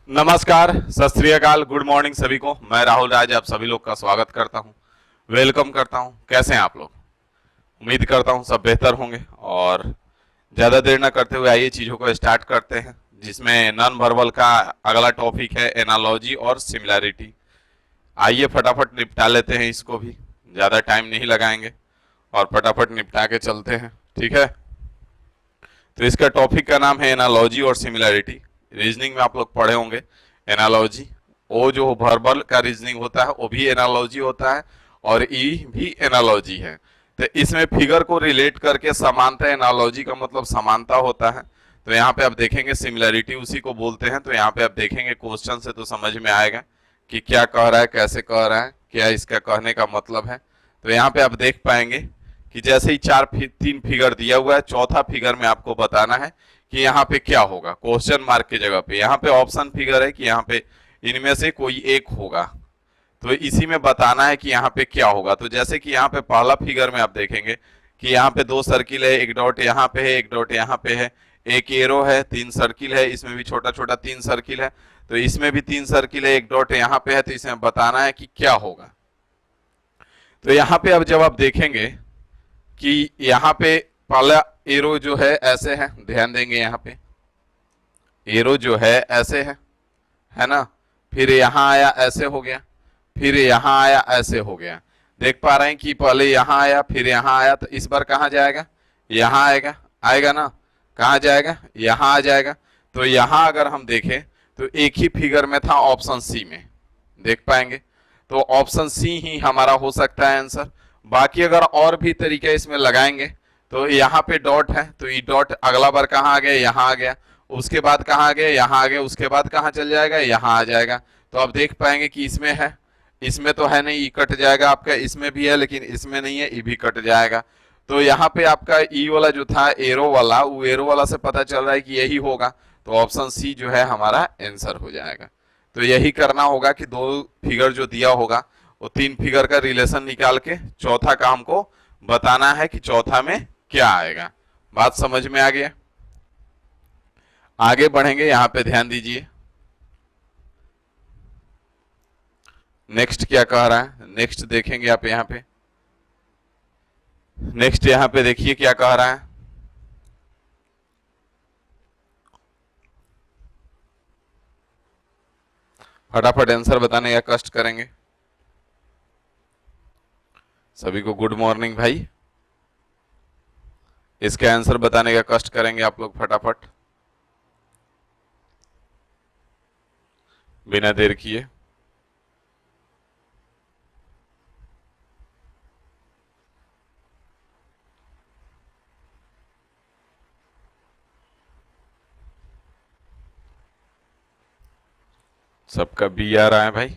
नमस्कार, सत श्री अकाल, गुड मॉर्निंग सभी को। मैं राहुल राज आप सभी लोग का स्वागत करता हूं, वेलकम करता हूं। कैसे हैं आप लोग? उम्मीद करता हूं सब बेहतर होंगे। और ज़्यादा देर न करते हुए आइए चीज़ों को स्टार्ट करते हैं, जिसमें नॉन वर्बल का अगला टॉपिक है एनालॉजी और सिमिलैरिटी। आइए फटाफट निपटा लेते हैं इसको भी, ज़्यादा टाइम नहीं लगाएंगे और फटाफट निपटा के चलते हैं। ठीक है, तो इसका टॉपिक का नाम है एनालॉजी और सिमिलैरिटी। रीजनिंग में आप लोग पढ़े होंगे एनालॉजी, वो जो वर्बल का रीजनिंग होता है वो भी एनालॉजी होता है, और ई भी एनालॉजी है। तो इसमें फिगर को रिलेट करके समानता, एनालॉजी का मतलब समानता होता है। तो यहाँ पे आप देखेंगे सिमिलैरिटी उसी को बोलते हैं। तो यहाँ पे आप देखेंगे क्वेश्चन से तो समझ में आएगा कि क्या कह रहा है, कैसे कह रहा है, क्या इसका कहने का मतलब है। तो यहाँ पे आप देख पाएंगे कि जैसे ही तीन फिगर दिया हुआ है, चौथा फिगर में आपको बताना है कि यहाँ पे क्या होगा। क्वेश्चन मार्क की जगह पे यहाँ पे ऑप्शन फिगर है कि यहाँ पे इनमें से कोई एक होगा। तो इसी में बताना है कि यहाँ पे क्या होगा। तो जैसे कि यहाँ पे पहला फिगर में आप देखेंगे कि यहाँ पे दो सर्किल है, एक डॉट यहाँ पे है, एक डॉट यहाँ पे है, एक एरो है, तीन सर्किल है, इसमें भी छोटा छोटा तीन सर्किल है, तो इसमें भी तीन सर्किल है, एक डॉट यहाँ पे है। तो इसमें बताना है कि क्या होगा। तो यहाँ पे अब जब आप देखेंगे कि यहाँ पे पहला एरो जो है ऐसे है, ध्यान देंगे यहाँ पे एरो जो है ऐसे है ना। फिर यहाँ आया ऐसे हो गया, फिर यहाँ आया ऐसे हो गया। देख पा रहे हैं कि पहले यहाँ आया फिर यहाँ आया, तो इस बार कहाँ जाएगा? यहाँ आएगा, आएगा ना। कहाँ जाएगा? यहाँ आ जाएगा। तो यहाँ अगर हम देखें तो एक ही फिगर में था, ऑप्शन सी में, देख पाएंगे। तो ऑप्शन सी ही हमारा हो सकता है आंसर। बाकी अगर और भी तरीके इसमें लगाएंगे तो यहाँ पे डॉट है, तो ये डॉट अगला बार कहाँ आ गया? यहाँ आ गया। उसके बाद कहाँ आ गया? यहाँ आ गया। उसके बाद कहाँ चल जाएगा? यहाँ आ जाएगा। तो आप देख पाएंगे कि इसमें है, इसमें तो है नहीं, ई कट जाएगा आपका। इसमें भी है लेकिन इसमें नहीं है, ई भी कट जाएगा। तो यहाँ पे आपका ई वाला जो था एरो वाला, वो एरो वाला से पता चल रहा है कि यही होगा। तो ऑप्शन सी जो है हमारा आंसर हो जाएगा। तो यही करना होगा कि दो फिगर जो दिया होगा वो तीन फिगर का रिलेशन निकाल के चौथा का हमको बताना है कि चौथा में क्या आएगा। बात समझ में आ गया? आगे बढ़ेंगे, यहां पे ध्यान दीजिए। नेक्स्ट क्या कह रहा है, नेक्स्ट देखेंगे आप यहां पे। नेक्स्ट यहां पे देखिए क्या कह रहा है। फटाफट आंसर बताने का कष्ट करेंगे। सभी को गुड मॉर्निंग भाई। इसका आंसर बताने का कष्ट करेंगे आप लोग फटाफट, बिना देर किए। सबका बी आ रहा है भाई।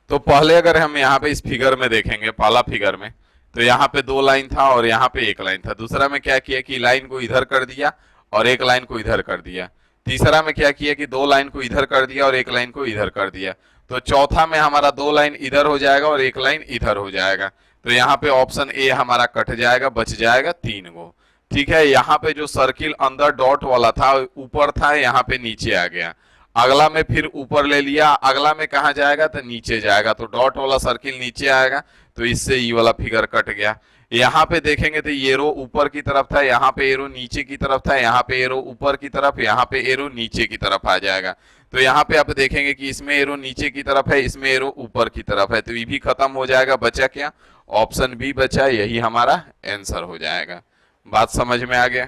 तो पहले अगर हम यहाँ पे इस फिगर में देखेंगे, पहला फिगर में, तो यहाँ पे दो लाइन था और यहाँ पे एक लाइन था। दूसरा में क्या किया कि लाइन को इधर कर दिया और एक लाइन को इधर कर दिया। तीसरा में क्या किया कि दो लाइन को इधर कर दिया और एक लाइन को इधर कर दिया। तो चौथा में हमारा दो लाइन इधर हो जाएगा और एक लाइन इधर हो जाएगा। तो यहाँ पे ऑप्शन ए हमारा कट जाएगा, बच जाएगा तीन गो। ठीक है, यहाँ पे जो सर्किल अंदर डॉट वाला था ऊपर था, यहाँ पे नीचे आ गया। अगला में फिर ऊपर ले लिया, अगला में कहा जाएगा? तो नीचे जाएगा। तो डॉट वाला सर्किल नीचे आएगा, तो इससे ये वाला फिगर कट गया। यहाँ पे देखेंगे तो ये रो ऊपर की तरफ था, यहाँ पे एरो नीचे की तरफ था, यहाँ पे एरो ऊपर की तरफ, यहाँ पे एरो नीचे की तरफ आ जाएगा। तो यहाँ पे आप देखेंगे कि इसमें एरो नीचे की तरफ है, इसमें एरो ऊपर की तरफ है। तो ये भी खत्म हो जाएगा, बचा क्या? ऑप्शन बी बचा, यही हमारा आंसर हो जाएगा। बात समझ में आ गया?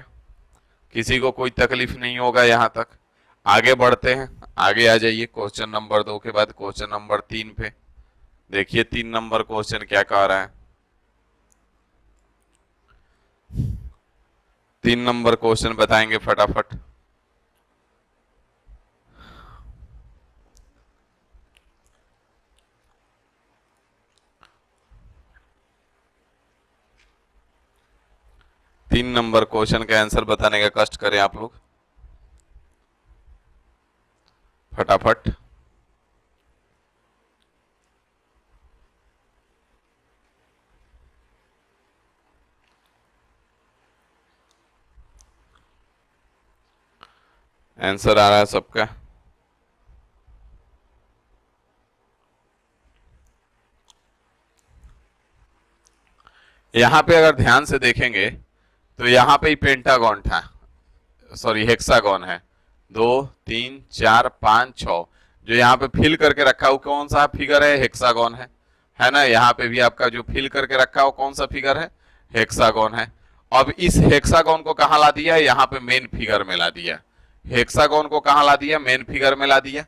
किसी को कोई तकलीफ नहीं होगा यहाँ तक? आगे बढ़ते हैं, आगे आ जाइए क्वेश्चन नंबर 2 के बाद क्वेश्चन नंबर 3 पे। देखिए 3 नंबर क्वेश्चन क्या कह रहा है। 3 नंबर क्वेश्चन बताएंगे फटाफट। तीन नंबर क्वेश्चन का आंसर बताने का कष्ट करें आप लोग फटाफट। आंसर आ रहा है सबका? यहां पे अगर ध्यान से देखेंगे तो यहां पे ही पेंटागन था, सॉरी हेक्सागन है। 2 3 4 5 6 जो यहाँ पे फिल करके रखा वो कौन सा फिगर है? हेक्सागन है ना। यहाँ पे भी आपका जो फिल करके रखा वो कौन सा फिगर है? हेक्सागन है। अब इस हेक्सागन को कहाँ ला दिया? यहाँ पे मेन फिगर में ला दिया। हेक्सागन को कहाँ ला दिया? मेन फिगर में ला दिया।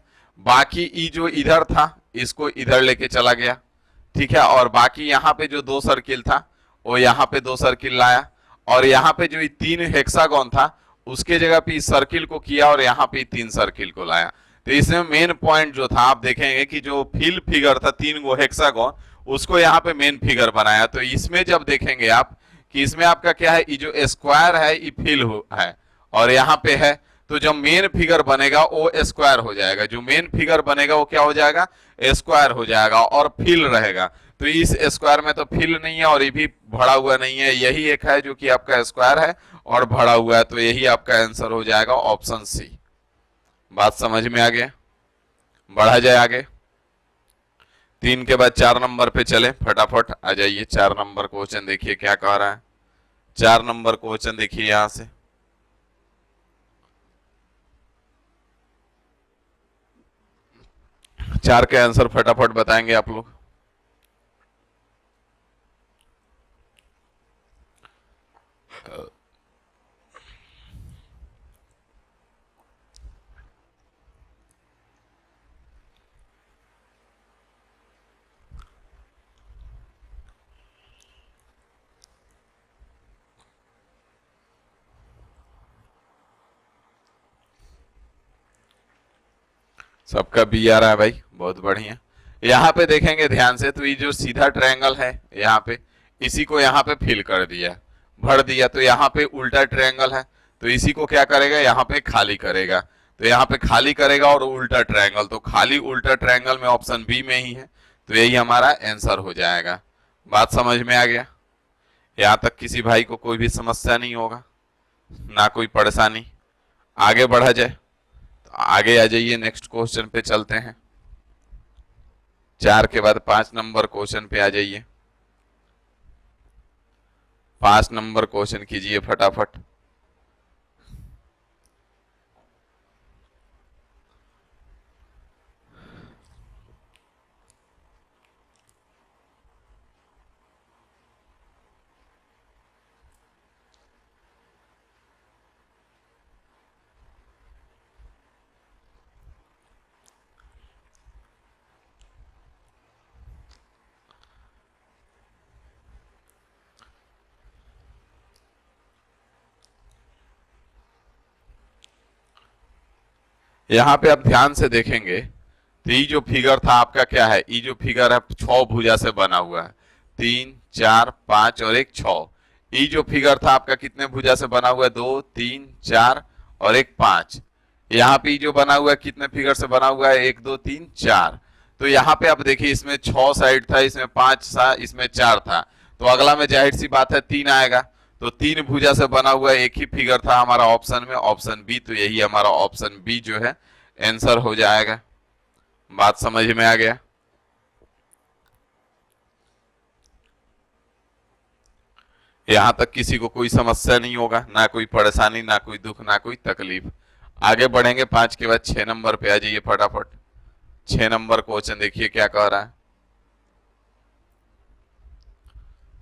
बाकी ई जो इधर था इसको इधर लेके चला गया, ठीक है। और बाकी यहाँ पे जो 2 सर्किल था वो यहाँ पे 2 सर्किल लाया, और यहाँ पे जो 3 हेक्सागन था उसके जगह पे इस सर्किल को किया और यहाँ पे 3 सर्किल को लाया। तो इसमें मेन पॉइंट जो था आप देखेंगे कि जो फिल फिगर था 3 गो हेक्सागन उसको यहाँ पे मेन फिगर बनाया। तो इसमें जब देखेंगे आप कि इसमें आपका क्या है, ये जो स्क्वायर है ये फिल है और यहाँ पे है, तो जो मेन फिगर बनेगा वो स्क्वायर हो जाएगा। जो मेन फिगर बनेगा वो क्या हो जाएगा? स्क्वायर हो जाएगा और फिल रहेगा। तो इस स्क्वायर में तो फिल नहीं है और ये भी भरा हुआ नहीं है, यही एक है जो कि आपका स्क्वायर है और भरा हुआ है। तो यही आपका आंसर हो जाएगा ऑप्शन सी। बात समझ में आ गया? बढ़ा जाए आगे। 3 के बाद 4 नंबर पे चले, फटाफट आ जाइए। 4 नंबर क्वेश्चन देखिए क्या कह रहा है। 4 नंबर क्वेश्चन देखिए यहां से। चार के आंसर फटाफट बताएंगे आप लोग। सबका बी आ रहा है भाई, बहुत बढ़िया। यहाँ पे देखेंगे ध्यान से तो ये जो सीधा ट्रायंगल है यहाँ पे, इसी को यहाँ पे फिल कर दिया, भर दिया। तो यहाँ पे उल्टा ट्रायंगल है तो इसी को क्या करेगा? यहाँ पे खाली करेगा। तो यहाँ पे खाली करेगा और उल्टा ट्रायंगल, तो खाली उल्टा ट्रायंगल में ऑप्शन बी में ही है। तो यही हमारा आंसर हो जाएगा। बात समझ में आ गया? यहाँ तक किसी भाई को कोई भी समस्या नहीं होगा, ना कोई परेशानी। आगे बढ़ा जाए तो आगे आ जाइए, नेक्स्ट क्वेश्चन पे चलते हैं। 4 के बाद 5 नंबर क्वेश्चन पे आ जाइए। 5 नंबर क्वेश्चन कीजिए फटाफट। यहां पे आप ध्यान से देखेंगे तो ये जो फिगर था आपका क्या है? ये जो फिगर है 6 भुजा से बना हुआ है। 3 4 5 और एक 6। ये जो फिगर था आपका कितने भुजा से बना हुआ है? 2 3 4 और एक 5। यहाँ पे जो बना हुआ है कितने फिगर से बना हुआ है? 1 2 3 4। तो यहाँ पे आप देखिए इसमें 6 साइड था, इसमें 5 था, इसमें 4 था। तो अगला में जाहिर सी बात है 3 आएगा। तो 3 भुजा से बना हुआ एक ही फिगर था हमारा ऑप्शन में, ऑप्शन बी। तो यही हमारा ऑप्शन बी जो है आंसर हो जाएगा। बात समझ में आ गया? यहां तक किसी को कोई समस्या नहीं होगा, ना कोई परेशानी, ना कोई दुख, ना कोई तकलीफ। आगे बढ़ेंगे। 5 के बाद 6 नंबर पे आ जाइए फटाफट। 6 नंबर क्वेश्चन देखिए क्या कह रहा है।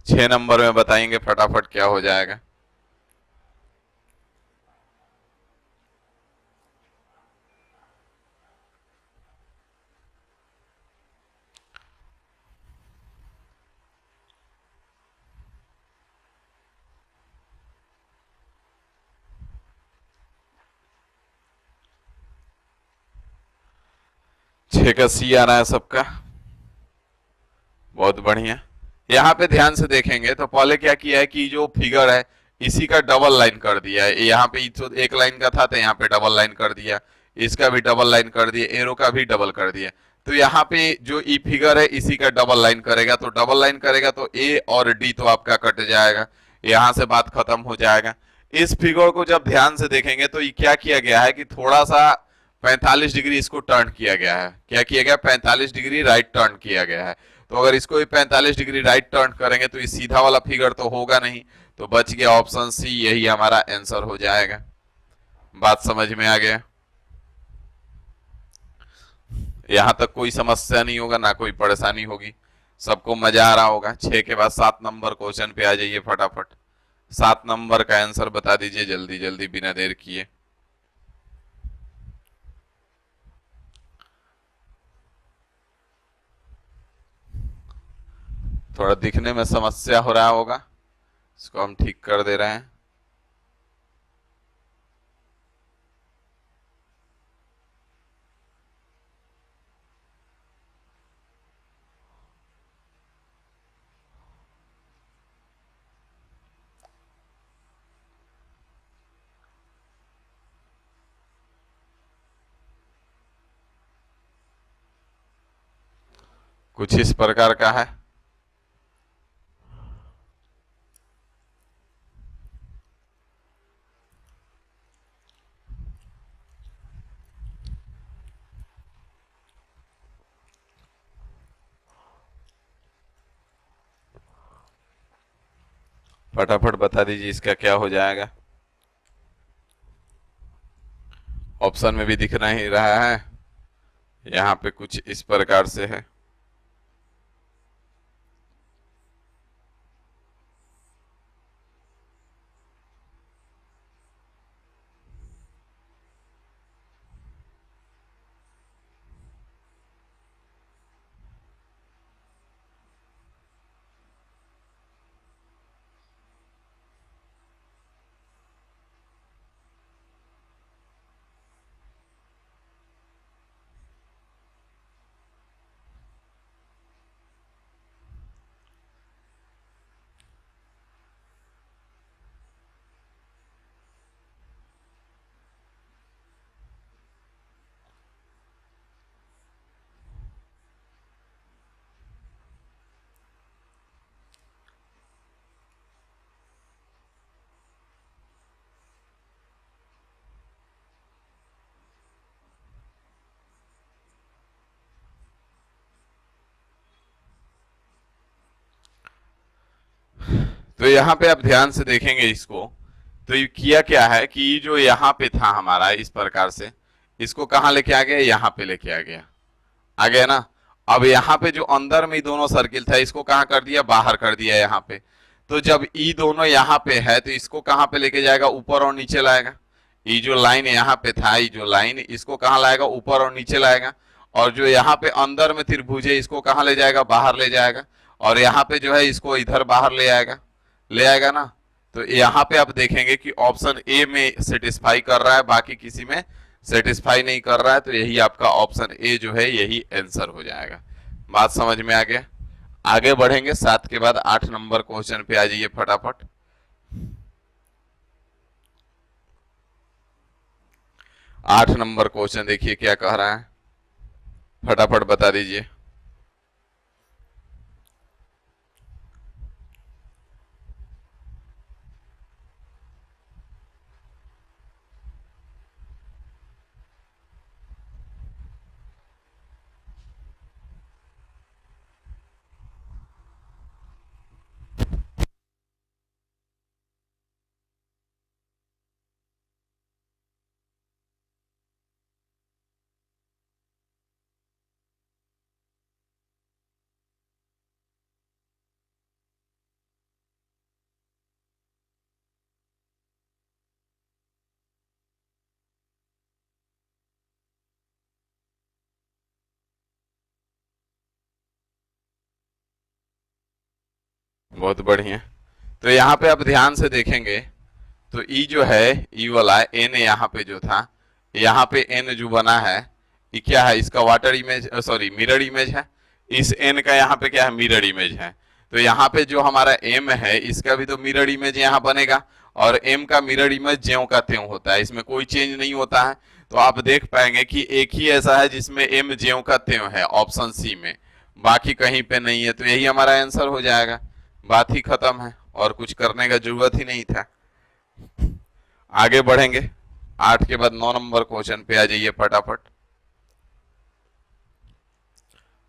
6 नंबर में बताएंगे फटाफट क्या हो जाएगा। छह का सी आ रहा है सबका, बहुत बढ़िया। यहाँ पे ध्यान से देखेंगे तो पहले क्या किया है कि जो फिगर है इसी का डबल लाइन कर दिया है। यहाँ पे तो एक लाइन का था तो यहाँ पे डबल लाइन कर दिया, इसका भी डबल लाइन कर दिया, एरो का भी डबल कर दिया। तो यहाँ पे जो ई फिगर है इसी का डबल लाइन करेगा, तो डबल लाइन करेगा तो ए और डी तो आपका कट जाएगा, यहाँ से बात खत्म हो जाएगा। इस फिगर को जब ध्यान से देखेंगे तो ये क्या किया गया है कि थोड़ा सा 45 डिग्री इसको टर्न किया गया है। क्या किया गया? 45 डिग्री राइट टर्न किया गया है। तो अगर इसको 45 डिग्री राइट टर्न करेंगे तो ये सीधा वाला फिगर तो होगा नहीं, तो बच गया ऑप्शन सी, यही हमारा आंसर हो जाएगा। बात समझ में आ गया? यहां तक कोई समस्या नहीं होगा, ना कोई परेशानी होगी, सबको मजा आ रहा होगा। 6 के बाद 7 नंबर क्वेश्चन पे आ जाइए फटाफट। 7 नंबर का आंसर बता दीजिए जल्दी जल्दी बिना देर किए। थोड़ा दिखने में समस्या हो रहा होगा, इसको हम ठीक कर दे रहे हैं। कुछ इस प्रकार का है। फटाफट बता दीजिए इसका क्या हो जाएगा। ऑप्शन में भी दिख नहीं रहा है, यहाँ पे कुछ इस प्रकार से है। तो यहाँ पे आप ध्यान से देखेंगे इसको, तो ये किया क्या है कि ये जो यहाँ पे था हमारा इस प्रकार से, इसको कहाँ लेके आ गया? यहाँ पे लेके आ गया ना। अब यहाँ पे जो अंदर में दोनों सर्किल था इसको कहाँ कर दिया? बाहर कर दिया यहाँ पे। तो जब ई दोनों यहाँ पे है तो इसको कहाँ पे लेके जाएगा? ऊपर और नीचे लाएगा। ये जो लाइन यहाँ पे था, ये जो लाइन, इसको कहाँ लाएगा? ऊपर और नीचे लाएगा। और जो यहाँ पे अंदर में त्रिभुज है इसको कहाँ ले जाएगा? बाहर ले जाएगा। और यहाँ पे जो है इसको इधर बाहर ले आएगा ना। तो यहाँ पे आप देखेंगे कि ऑप्शन ए में सेटिस्फाई कर रहा है, बाकी किसी में सेटिस्फाई नहीं कर रहा है। तो यही आपका ऑप्शन ए जो है यही आंसर हो जाएगा। बात समझ में आ गया? आगे बढ़ेंगे, 7 के बाद 8 नंबर क्वेश्चन पे आ जाइए फटाफट। 8 नंबर क्वेश्चन देखिए क्या कह रहा है, फटाफट बता दीजिए। बहुत बढ़िया। तो यहाँ पे आप ध्यान से देखेंगे तो ई जो है, ई वाला एन यहाँ पे जो था, यहाँ पे एन जो बना है ये क्या है? इसका water image, sorry mirror image है। इस एन का यहाँ पे क्या है? मिरर इमेज है। तो यहाँ पे जो हमारा एम है इसका भी तो मिरर इमेज यहाँ बनेगा। और एम का मिरर इमेज ज्यों का त्यों होता है, इसमें कोई चेंज नहीं होता है। तो आप देख पाएंगे कि एक ही ऐसा है जिसमें एम ज्यों का त्यों है, ऑप्शन सी में, बाकी कहीं पे नहीं है। तो यही हमारा आंसर हो जाएगा। बात ही खत्म है, और कुछ करने का जरूरत ही नहीं था। आगे बढ़ेंगे, 8 के बाद 9 नंबर क्वेश्चन पे आ जाइए फटाफट।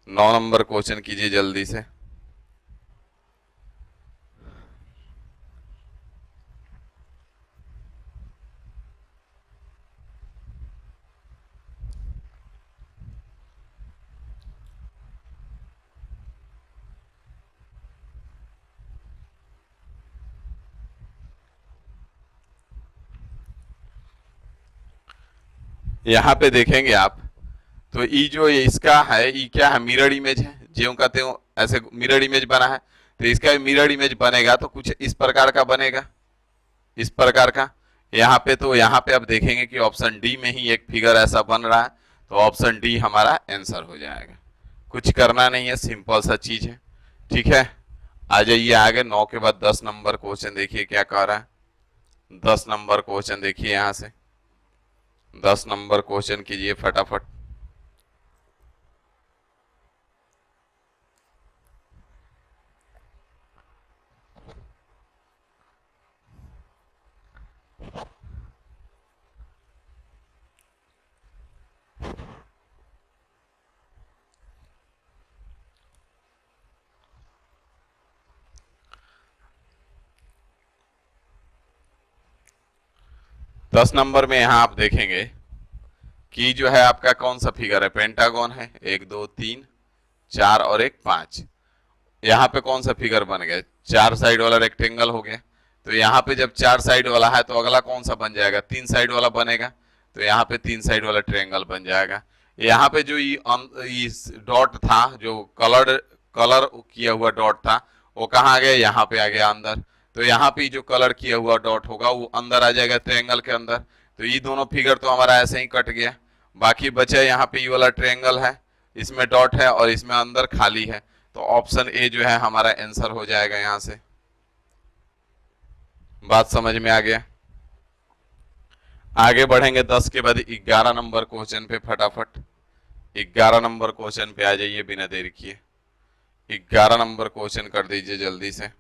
9 नंबर क्वेश्चन कीजिए जल्दी से। यहां पे देखेंगे आप, तो ई जो इसका है, ई क्या है, मिरर इमेज है, ज्यों का त्यों ऐसे मिरर इमेज बना है। तो इसका मिरर इमेज बनेगा तो कुछ इस प्रकार का बनेगा, इस प्रकार का। यहाँ पे तो यहाँ पे अब देखेंगे कि ऑप्शन डी में ही एक फिगर ऐसा बन रहा है, तो ऑप्शन डी हमारा आंसर हो जाएगा। कुछ करना नहीं है, सिंपल सा चीज है। ठीक है, आ जाइए आगे। 9 के बाद 10 नंबर क्वेश्चन देखिए क्या कह रहा है। 10 नंबर क्वेश्चन देखिए, यहां से 10 नंबर क्वेश्चन कीजिए फटाफट। दस नंबर में यहां आप देखेंगे कि जो है आपका कौन सा फिगर है, पेंटागन है, 1 2 3 4 और एक 5। यहाँ पे कौन सा फिगर बन गया, 4 साइड वाला रेक्टेंगल हो गया। तो यहाँ पे जब 4 साइड वाला है तो अगला कौन सा बन जाएगा, 3 साइड वाला बनेगा। तो यहाँ पे 3 साइड वाला ट्रायंगल बन जाएगा। यहाँ पे जो ये डॉट था, जो कलर कलर किया हुआ डॉट था, वो कहाँ आ गया, यहाँ पे आ गया अंदर। तो यहाँ पे जो कलर किया हुआ डॉट होगा वो अंदर आ जाएगा ट्रायंगल के अंदर। तो ये दोनों फिगर तो हमारा ऐसे ही कट गया। बाकी बचा यहाँ पे ये वाला ट्रायंगल है, इसमें डॉट है और इसमें अंदर खाली है। तो ऑप्शन ए जो है हमारा आंसर हो जाएगा यहां से। बात समझ में आ गया। आगे बढ़ेंगे 10 के बाद 11 नंबर क्वेश्चन पे फटाफट। 11 नंबर क्वेश्चन पे आ जाइए बिना देरी किए। 11 नंबर क्वेश्चन कर दीजिए जल्दी से।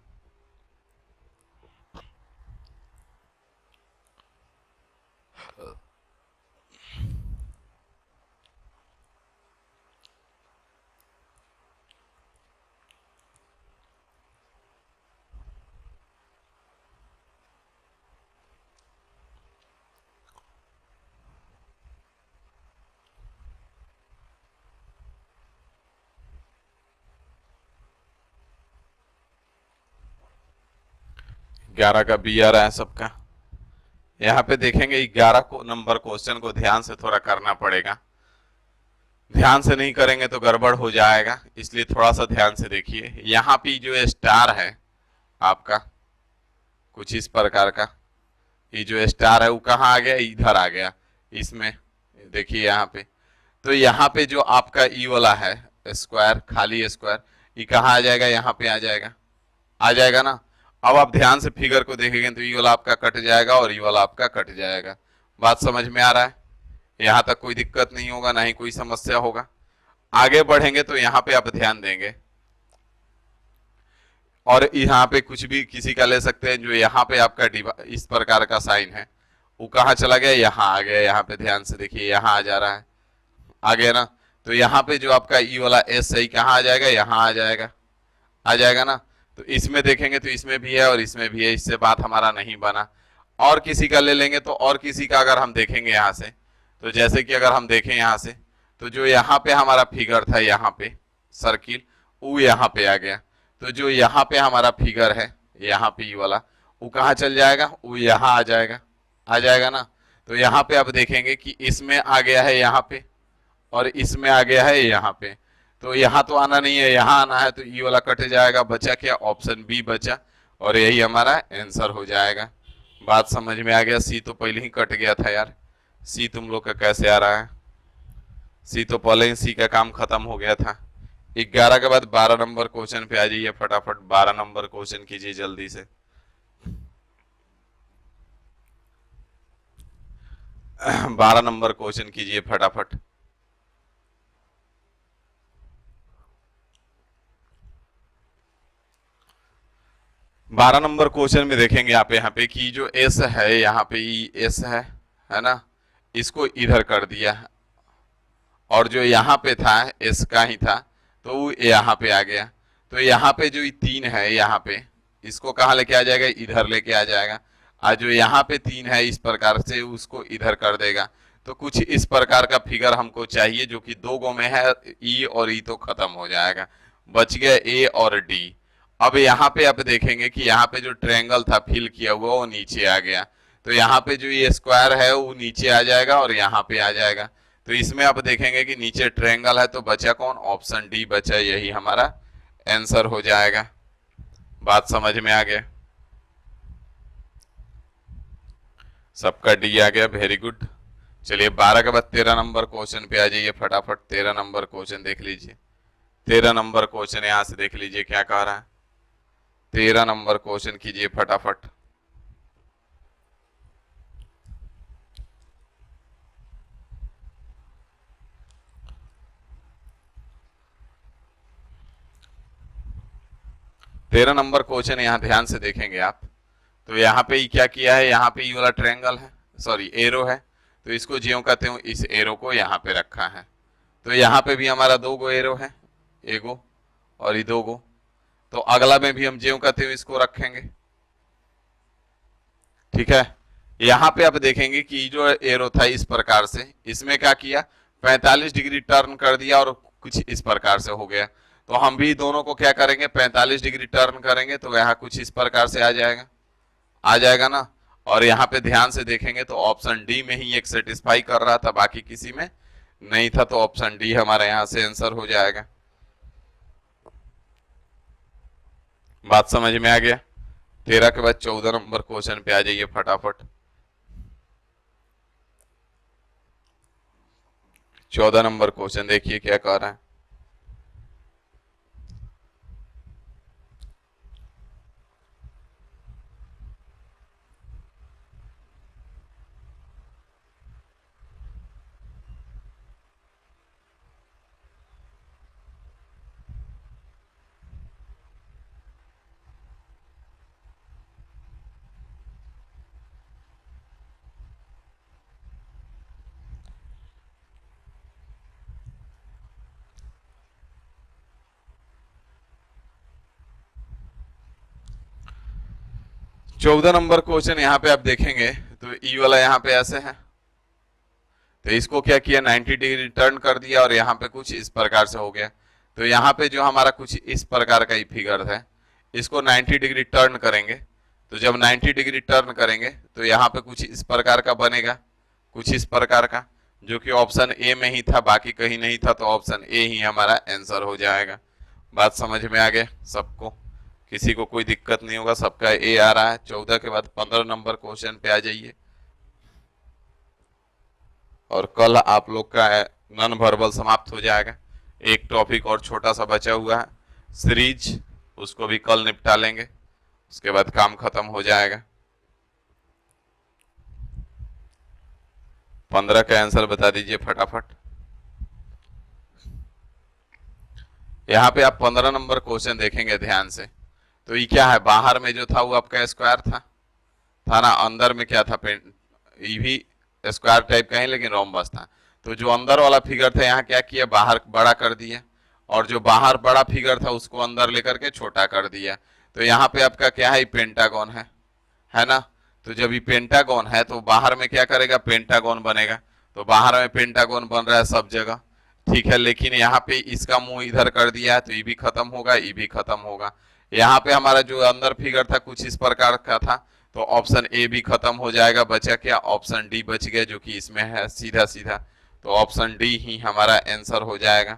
11 का बी आ रहा है सबका। यहाँ पे देखेंगे 11 को नंबर क्वेश्चन को ध्यान से थोड़ा करना पड़ेगा। ध्यान से नहीं करेंगे तो गड़बड़ हो जाएगा, इसलिए थोड़ा सा ध्यान से देखिए। यहाँ पे जो स्टार है आपका कुछ इस प्रकार का, ये जो स्टार है वो कहाँ आ गया, इधर आ गया इसमें, देखिए यहाँ पे। तो यहाँ पे जो आपका ई वाला है स्क्वायर, खाली स्क्वायर, ये कहाँ आ जाएगा, यहाँ पे आ जाएगा, आ जाएगा ना। अब आप ध्यान से फिगर को देखेंगे तो ये वाला आपका कट जाएगा और ये वाला आपका कट जाएगा। बात समझ में आ रहा है। यहाँ तक कोई दिक्कत नहीं होगा, ना ही कोई समस्या होगा। आगे बढ़ेंगे तो यहाँ पे आप ध्यान देंगे, और यहाँ पे कुछ भी किसी का ले सकते हैं। जो यहाँ पे आपका इस प्रकार का साइन है वो कहाँ चला गया, यहाँ आ गया। यहाँ पे ध्यान से देखिए, यहाँ आ जा रहा है, आ गया ना। तो यहाँ पे जो आपका ई वाला एस सही कहाँ आ जाएगा, यहाँ आ जाएगा, आ जाएगा ना। तो इसमें देखेंगे तो इसमें भी है और इसमें भी है, इससे बात हमारा नहीं बना। और किसी का ले लेंगे तो और किसी का अगर हम देखेंगे यहाँ से, तो जैसे कि अगर हम देखें यहाँ से, तो जो यहाँ पे हमारा फिगर था, यहाँ पे सर्किल, वो यहाँ पे आ गया। तो जो यहाँ पे हमारा फिगर है, यहाँ पे ये वाला, वो कहाँ चल जाएगा, वो यहाँ आ जाएगा, आ जाएगा ना। तो यहाँ पे आप देखेंगे कि इसमें आ गया है यहाँ पे, और इसमें आ गया है यहाँ पे। तो यहाँ तो आना नहीं है, यहाँ आना है, तो ये वाला कट जाएगा। बचा क्या, ऑप्शन बी बचा, और यही हमारा आंसर हो जाएगा। बात समझ में आ गया। सी तो पहले ही कट गया था यार। सी तुम लोग का कैसे आ रहा है, सी तो पहले ही सी का काम खत्म हो गया था। 11 के बाद 12 नंबर क्वेश्चन पे आ जाइए फटाफट। 12 नंबर क्वेश्चन कीजिए जल्दी से। 12 नंबर क्वेश्चन कीजिए फटाफट। 12 नंबर क्वेश्चन में देखेंगे आप यहाँ पे कि जो एस है, यहाँ पे एस है ना, इसको इधर कर दिया और जो यहाँ पे था एस का ही था तो वो यहाँ पे आ गया। तो यहाँ पे जो 3 है, यहाँ पे इसको कहाँ लेके आ जाएगा, इधर लेके आ जाएगा। आज जो यहाँ पे 3 है इस प्रकार से उसको इधर कर देगा। तो कुछ इस प्रकार का फिगर हमको चाहिए जो कि 2 गो में है, ई और ई तो खत्म हो जाएगा, बच गया ए और डी। अब यहाँ पे आप देखेंगे कि यहाँ पे जो ट्रायंगल था फिल किया हुआ वो नीचे आ गया। तो यहाँ पे जो ये स्क्वायर है वो नीचे आ जाएगा और यहाँ पे आ जाएगा। तो इसमें आप देखेंगे कि नीचे ट्रायंगल है तो बचा कौन, ऑप्शन डी बचा, यही हमारा आंसर हो जाएगा। बात समझ में आ गया, सबका डी आ गया, वेरी गुड। चलिए 12 के बाद 13 नंबर क्वेश्चन पे आ जाइए फटाफट। 13 नंबर क्वेश्चन देख लीजिए। 13 नंबर क्वेश्चन यहां से देख लीजिए क्या कह रहा है। 13 नंबर क्वेश्चन कीजिए फटाफट। तेरह नंबर क्वेश्चन यहाँ ध्यान से देखेंगे आप। तो यहाँ पे क्या किया है, यहाँ पे ये वाला ट्रायंगल है, सॉरी एरो है, तो इसको ज्यों कहते हो इस एरो को यहाँ पे रखा है। तो यहाँ पे भी हमारा 2 गो एरो है, एगो और ये 2 गो। तो अगला में भी हम ज्यों कहते हो इसको रखेंगे, ठीक है। यहाँ पे आप देखेंगे कि जो एरो था इस प्रकार से, इसमें क्या किया, 45 डिग्री टर्न कर दिया और कुछ इस प्रकार से हो गया। तो हम भी दोनों को क्या करेंगे, 45 डिग्री टर्न करेंगे तो यहाँ कुछ इस प्रकार से आ जाएगा ना। और यहाँ पे ध्यान से देखेंगे तो ऑप्शन डी में ही एक सेटिस्फाई कर रहा था, बाकी किसी में नहीं था। तो ऑप्शन डी हमारे यहाँ से आंसर हो जाएगा। बात समझ में आ गया। 13 के बाद 14 नंबर क्वेश्चन पे आ जाइए फटाफट। 14 नंबर क्वेश्चन देखिए क्या कह रहा है। चौदह नंबर क्वेश्चन यहाँ पे आप देखेंगे तो ई वाला यहाँ पे ऐसे है, तो इसको क्या किया, 90 डिग्री टर्न कर दिया और यहाँ पे कुछ इस प्रकार से हो गया। तो यहाँ पे जो हमारा कुछ इस प्रकार का ही फिगर है, इसको 90 डिग्री टर्न करेंगे। तो जब 90 डिग्री टर्न करेंगे तो यहाँ पे कुछ इस प्रकार का बनेगा, कुछ इस प्रकार का, जो कि ऑप्शन ए में ही था, बाकी कहीं नहीं था। तो ऑप्शन ए ही हमारा आंसर हो जाएगा। बात समझ में आ गया सबको, किसी को कोई दिक्कत नहीं होगा, सबका ए आ रहा है। 14 के बाद 15 नंबर क्वेश्चन पे आ जाइए। और कल आप लोग का नॉन वर्बल समाप्त हो जाएगा। एक टॉपिक और छोटा सा बचा हुआ है सीरीज, उसको भी कल निपटा लेंगे, उसके बाद काम खत्म हो जाएगा। 15 का आंसर बता दीजिए फटाफट। यहाँ पे आप 15 नंबर क्वेश्चन देखेंगे ध्यान से। तो ये क्या है, बाहर में जो था वो आपका स्क्वायर था ना, अंदर में क्या था, पेंट, ये भी स्क्वायर टाइप का है लेकिन रोम्बस था। तो जो अंदर वाला फिगर था यहाँ क्या किया, बाहर बड़ा कर दिया, और जो बाहर बड़ा फिगर था उसको अंदर लेकर के छोटा कर दिया। तो यहाँ पे आपका क्या है, पेंटागन है ना। तो जब ये पेंटागन है तो बाहर में क्या करेगा, पेंटागन बनेगा। तो बाहर में पेंटागन बन रहा है सब जगह, ठीक है। लेकिन यहाँ पे इसका मुंह इधर कर दिया है तो ये भी खत्म होगा, ये भी खत्म होगा। यहाँ पे हमारा जो अंदर फिगर था कुछ इस प्रकार का था, तो ऑप्शन ए भी खत्म हो जाएगा। बचा क्या, ऑप्शन डी बच गया, जो कि इसमें है सीधा सीधा। तो ऑप्शन डी ही हमारा आंसर हो जाएगा।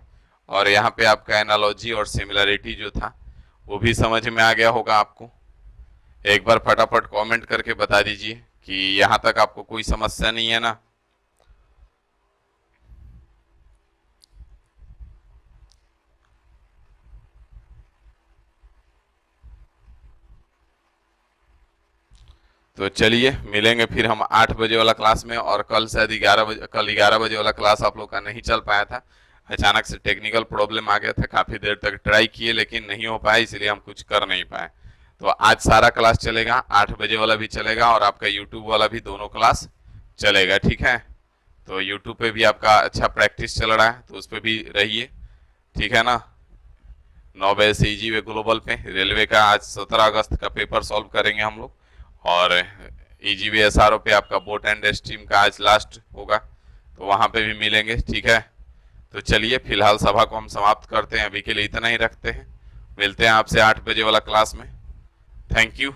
और यहाँ पे आपका एनालॉजी और सिमिलरिटी जो था वो भी समझ में आ गया होगा आपको। एक बार फटाफट कमेंट करके बता दीजिए कि यहाँ तक आपको कोई समस्या नहीं है ना। तो चलिए मिलेंगे फिर हम 8 बजे वाला क्लास में। और कल शायद 11 बजे, कल 11 बजे वाला क्लास आप लोग का नहीं चल पाया था, अचानक से टेक्निकल प्रॉब्लम आ गया था। काफ़ी देर तक ट्राई किए लेकिन नहीं हो पाया, इसलिए हम कुछ कर नहीं पाए। तो आज सारा क्लास चलेगा, 8 बजे वाला भी चलेगा और आपका यूट्यूब वाला भी, दोनों क्लास चलेगा, ठीक है। तो यूट्यूब पे भी आपका अच्छा प्रैक्टिस चल रहा है, तो उस पर भी रहिए, ठीक है ना। 9 बजे से ईजीवे ग्लोबल पे रेलवे का आज 17 अगस्त का पेपर सॉल्व करेंगे हम लोग, और ईजीवे एसआरओ पे आपका बोट एंड स्ट्रीम का आज लास्ट होगा, तो वहां पे भी मिलेंगे, ठीक है। तो चलिए फिलहाल सभा को हम समाप्त करते हैं, अभी के लिए इतना ही रखते हैं। मिलते हैं आपसे 8 बजे वाला क्लास में। Thank you.